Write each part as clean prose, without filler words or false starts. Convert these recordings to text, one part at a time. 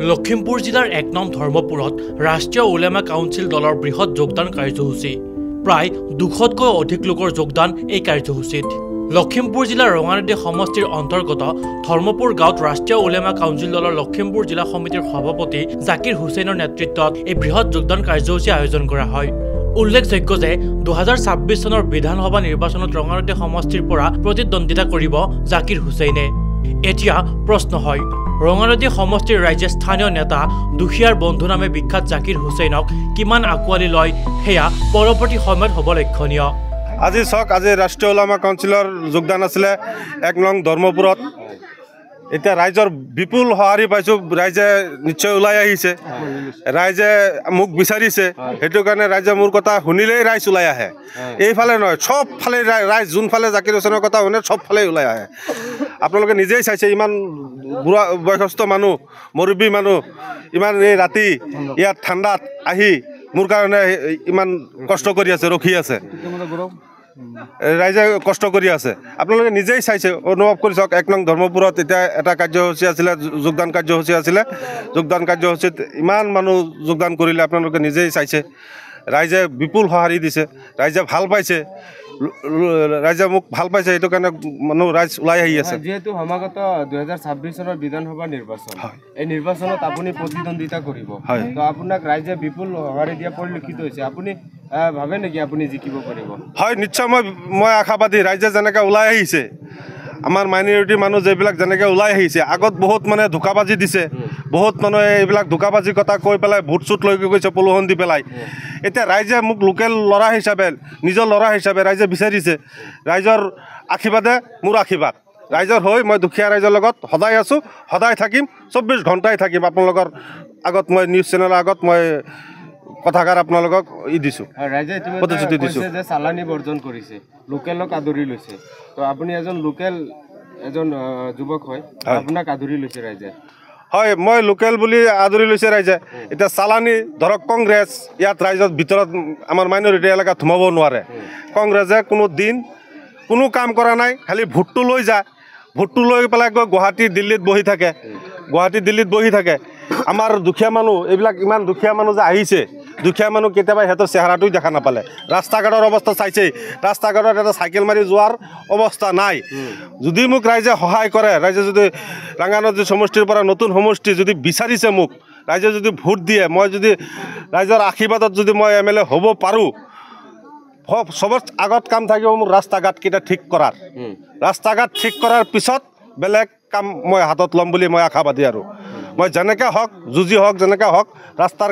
লখিমপুৰ জিলাৰ ১ নং ধৰ্মপুৰত ৰাষ্ট্ৰীয় উলেমা কাউন্সিল দলৰ বৃহৎ যোগদান কাৰ্যসূচী প্ৰায় ২০০তকৈ অধিক লোকৰ যোগদান এই কাৰ্যসূচীত লখিমপুৰ জিলাৰ ৰঙানদী সমষ্টিৰ অন্তৰ্গত ধৰ্মপুৰ গাঁৱত ৰাষ্ট্ৰীয় উলেমা কাউন্সিল দলৰ লখিমপুৰ জিলা সমিতিৰ সভাপতি জাকিৰ হুছেইনৰ নেতৃত্বত এই বৃহৎ যোগদান কাৰ্যসূচী আয়োজন কৰা হয়। উল্লেখযোগ্য যে ২০২৬ চনৰ বিধানসভা নিৰ্বাচনত ৰঙানদী সমষ্টিৰ পৰা প্ৰতিদ্বন্দ্বিতা কৰিব জাকিৰ হুছেইনে। এতিয়া প্ৰশ্ন হয়, ৰঙানদী সমষ্টিৰ ৰাইজে স্থানীয় নেতা দুখীয়াৰ বন্ধু নামে বিখ্যাত জাকিৰ হুছেইনক কিমান আঁকোৱালি লয় সেয়া পৰৱৰ্তী সময়ত হ'ব লক্ষণীয়। আজি চাওক, আজি ৰাষ্ট্ৰীয় উলামা কাউন্সিলৰ যোগদান আছিলে ১ নং ধৰ্মপুৰত। এতিয়া ৰাইজৰ বিপুল সঁহাৰি পাইছোঁ, ৰাইজে নিশ্চয় ওলাই আহিছে, ৰাইজে মোক বিচাৰিছে, সেইটো কাৰণে ৰাইজে মোৰ কথা শুনিলেই ৰাইজ ওলাই আহে। এইফালে নহয়, চবফালে ৰাইজ যোনফালে জাকিৰ হুছেইনৰ কথা শুনে চবফালে ওলাই আহে। আপোনালোকে নিজেই চাইছে, ইমান বুঢ়া বয়সস্থ মানুহ, মুৰব্বী মানুহ, ইমান এই ৰাতি ইয়াত ঠাণ্ডাত আহি মোৰ কাৰণে ইমান কষ্ট কৰি আছে, ৰখি আছে, ৰাইজে কষ্ট কৰি আছে। আপোনালোকে নিজেই চাইছে, অনুভৱ কৰি চাওক। ১ নং ধৰ্মপুৰত এতিয়া এটা কাৰ্যসূচী আছিলে, যোগদান কাৰ্যসূচী আছিলে। যোগদান কাৰ্যসূচীত ইমান মানুহ যোগদান কৰিলে, আপোনালোকে নিজেই চাইছে। ৰাইজে বিপুল সঁহাৰি দিছে, ৰাইজে ভাল পাইছে, ৰাইজে মোক ভাল পাইছে, সেইটো কাৰণে মানুহ ৰাইজ ওলাই আহি আছে। যিহেতু সমাগত ২০২৬ চনৰ বিধানসভা নিৰ্বাচন, এই নিৰ্বাচনত আপুনি প্ৰতিদ্বন্দ্বিতা কৰিব, তো আপোনাক ৰাইজে বিপুল সঁহাৰি দিয়া পৰিলক্ষিত হৈছে। আপুনি ভাবে নেকি আপুনি জিকিব পাৰিব? হয়, নিশ্চয় মই আশাবাদী। ৰাইজে যেনেকৈ ওলাই আহিছে, আমাৰ মাইনৰিটি মানুহ যিবিলাক যেনেকৈ ওলাই আহিছে, আগত বহুত মানে ধোকাবাজি দিছে, বহুত মানুহে এইবিলাক ধোকাবাজি কথা কৈ পেলাই ভোট চুট লৈ গৈছে, পলুহন দি পেলাই। এতিয়া ৰাইজে মোক লোকেল ল'ৰা হিচাপে, নিজৰ ল'ৰা হিচাপে ৰাইজে বিচাৰিছে। ৰাইজৰ আশীৰ্বাদে মোৰ আশীৰ্বাদ। ৰাইজৰ হৈ মই দুখীয়া ৰাইজৰ লগত সদায় আছোঁ, সদায় থাকিম, ২৪ ঘণ্টাই থাকিম। আপোনালোকৰ আগত মই নিউজ চেনেলৰ আগত মই কথাষাৰ আপোনালোকক দিছোঁ, প্ৰতিশ্ৰুতি দিছোঁ যে চালানী বৰ্জন কৰিছে, লোকেলক আদৰি লৈছে। তো আপুনি এজন লোকেল যুৱক হয়, আপোনাক আদৰি লৈছে ৰাইজে? হয়, মই লোকেল বুলি আদৰি লৈছে ৰাইজে। এতিয়া চালানী ধৰক কংগ্ৰেছ ইয়াত ৰাইজৰ ভিতৰত আমাৰ মাইনৰিটি এলেকাত সোমাব নোৱাৰে। কংগ্ৰেছে কোনো দিন কোনো কাম কৰা নাই, খালি ভোটটো লৈ যায়, ভোটটো লৈ পেলাই গৈ গুৱাহাটী দিল্লীত বহি থাকে, বহি থাকে। আমাৰ দুখীয়া মানুহ, এইবিলাক ইমান দুখীয়া মানুহ যে আহিছে, দুখীয়া মানুহ কেতিয়াবা সিহঁতৰ চেহেৰাটোই দেখা নাপালে। ৰাস্তা ঘাটৰ অৱস্থা চাইছেই, ৰাস্তা ঘাটত এটা চাইকেল মাৰি যোৱাৰ অৱস্থা নাই। যদি মোক ৰাইজে সহায় কৰে, ৰাইজে যদি ৰঙানদী সমষ্টিৰ পৰা নতুন সমষ্টি যদি বিচাৰিছে মোক, ৰাইজে যদি ভোট দিয়ে, মই যদি ৰাইজৰ আশীৰ্বাদত যদি মই MLA হ'ব পাৰোঁ, চবৰ আগত কাম থাকিব মোক ৰাস্তা ঘাটকেইটা ঠিক কৰাৰ। ৰাস্তা ঘাট ঠিক কৰাৰ পিছত বেলেগ কাম মই হাতত ল'ম বুলি মই আশাবাদী। আৰু মই যেনেকৈ হওক, যুঁজি হওক, যেনেকৈ হওক, ৰাস্তাৰ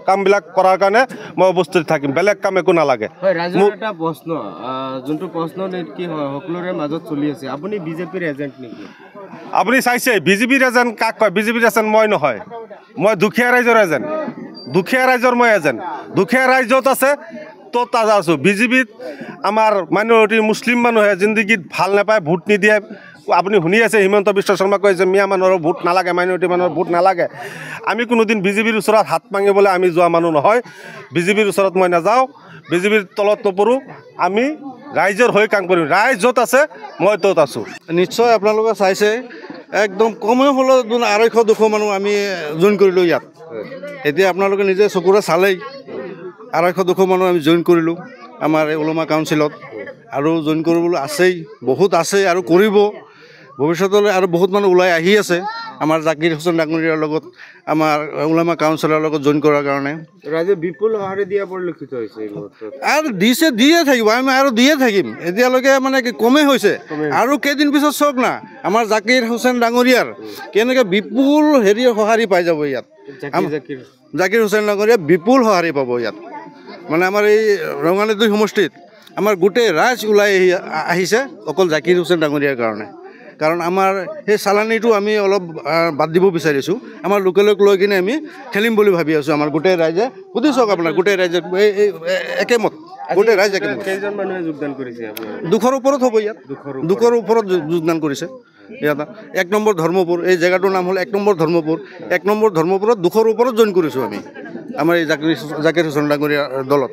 কামবিলাক কৰাৰ কাৰণে মই উপস্থিত থাকিম, বেলেগ কাম একো নালাগে। মোৰ এটা প্ৰশ্ন, যোনটো প্ৰশ্ন কি হয় সকলোৰে মাজত চলি আছে, আপুনি বিজেপিৰ এজেণ্ট নেকি? আপুনি চাইছে বিজেপিৰ এজেণ্ট কাক কয়? বিজেপিৰ এজেণ্ট মই নহয়, মই দুখীয়া ৰাইজৰ এজেণ্ট, দুখীয়া ৰাইজৰ মই এজেণ্ট। দুখীয়া ৰাইজত আছে ত'ত আছোঁ। বিজেপিত আমাৰ মাইনৰিটি মুছলিম মানুহে জিন্দগীত ভাল নাপায়, ভোট নিদিয়ে। আপুনি শুনি আছে, হিমন্ত বিশ্ব শৰ্মা কৈ যে মিয়া মানুহৰ ভোট নালাগে, মাইনৰিটি মানুহৰ ভোট নালাগে। আমি কোনোদিন বিজেপিৰ ওচৰত হাত মাঙিবলৈ আমি যোৱা মানুহ নহয়, বিজেপিৰ ওচৰত মই নাযাওঁ, বিজেপিৰ তলত নপৰোঁ। আমি ৰাইজৰ হৈ কাম কৰিম, ৰাইজ য'ত আছে মই ত'ত আছোঁ। নিশ্চয় আপোনালোকে চাইছে, একদম কমেও হ'লেও ২৫০-২০০ মানুহ আমি জইন কৰিলোঁ ইয়াত। এতিয়া আপোনালোকে নিজে চকুৰে চালেই, ২৫০-২০০ মানুহ আমি জইন কৰিলোঁ আমাৰ এই উলামা কাউন্সিলত। আৰু জইন কৰিবলৈ আছেই, বহুত আছে আৰু কৰিব ভৱিষ্যতলৈ। আৰু বহুত মানুহ ওলাই আহি আছে আমাৰ জাকিৰ হুছেইন ডাঙৰীয়াৰ লগত, আমাৰ উলামা কাউন্সিলৰ লগত জইন কৰাৰ কাৰণে। ৰাইজে বিপুল সঁহাৰি দিয়া পৰিলক্ষিত হৈছে এই মুহূৰ্তত। আৰু দিয়ে থাকিব, আমি আৰু দিয়ে থাকিম। এতিয়ালৈকে মানে কি কমেই হৈছে, আৰু কেইদিন পিছত চাওক না, আমাৰ জাকিৰ হুছেইন ডাঙৰীয়াৰ কেনেকৈ বিপুল সঁহাৰি পাই যাব ইয়াত। জাকিৰ হুছেইন ডাঙৰীয়া বিপুল সঁহাৰি পাব ইয়াত। মানে আমাৰ এই ৰঙানদী সমষ্টিত আমাৰ গোটেই ৰাইজ ওলাই আহিছে অকল জাকিৰ হুছেইন ডাঙৰীয়াৰ কাৰণে। কাৰণ আমাৰ সেই চালানীটো আমি অলপ বাদ দিব বিচাৰিছোঁ, আমাৰ লোকেলক লৈ কিনে আমি খেলিম বুলি ভাবি আছোঁ। আমাৰ গোটেই ৰাইজে সুধি চাওক, আপোনাৰ গোটেই ৰাইজে একেমত, গোটেই ৰাইজ একেমত। কেইজন মানুহে যোগদান কৰিছে? ২০০ৰ ওপৰত হ'ব ইয়াত, ২০০ৰ ওপৰত যোগদান কৰিছে ইয়াত। ১ নম্বৰ ধৰ্মপুৰ, এই জেগাটোৰ নাম হ'ল ১ নম্বৰ ধৰ্মপুৰ। ১ নম্বৰ ধৰ্মপুৰত ২০০ৰ ওপৰত জইন কৰিছোঁ আমি আমাৰ এই জাকিৰ হুছেইন ডাঙৰীয়া দলত,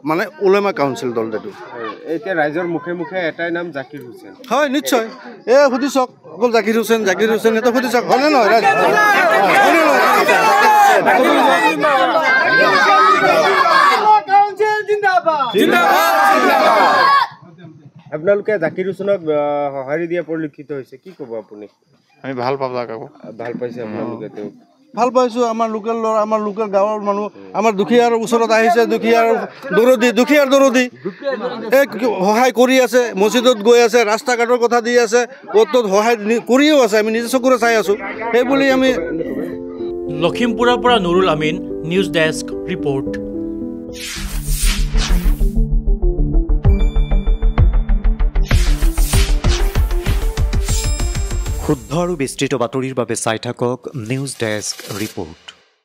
মানে উলামা কাউন্সিল দল যিটো। এতিয়া ৰাইজৰ মুখে মুখে এটাই নাম জাকিৰ হুছেইন। হয়, নিশ্চয়। সুধি চাওক, অকল জাকিৰ হুছেইন, এটা সুধি চাওক, হয়নে নহয় ৰাইজ? আপোনালোকে জাকিৰ হুছেইনক সঁহাৰি দিয়া পৰিলক্ষিত হৈছে, কি ক'ব আপুনি? আমি ভাল পাব কাকো ভাল পাইছে আপোনালোকে তেওঁক? ভাল পাইছোঁ। আমাৰ লোকেল ল'ৰা, আমাৰ লোকেল গাঁৱৰ মানুহ, আমাৰ দুখীয়াৰ ওচৰত আহিছে, দুখীয়াৰ দৰদী এই সহায় কৰি আছে, মছজিদত গৈ আছে, ৰাস্তা ঘাটৰ কথা দি আছে, অ'ত সহায় কৰিও আছে, আমি নিজে চকুৰে চাই আছোঁ। সেইবুলি আমি লখিমপুৰৰ পৰা নুৰুল আমিন, নিউজ ডেস্ক ৰিপৰ্ট। শুদ্ধ আৰু বিস্তৃত বাতৰিৰ বাবে চাই থাকক নিউজ ডেস্ক ৰিপৰ্ট।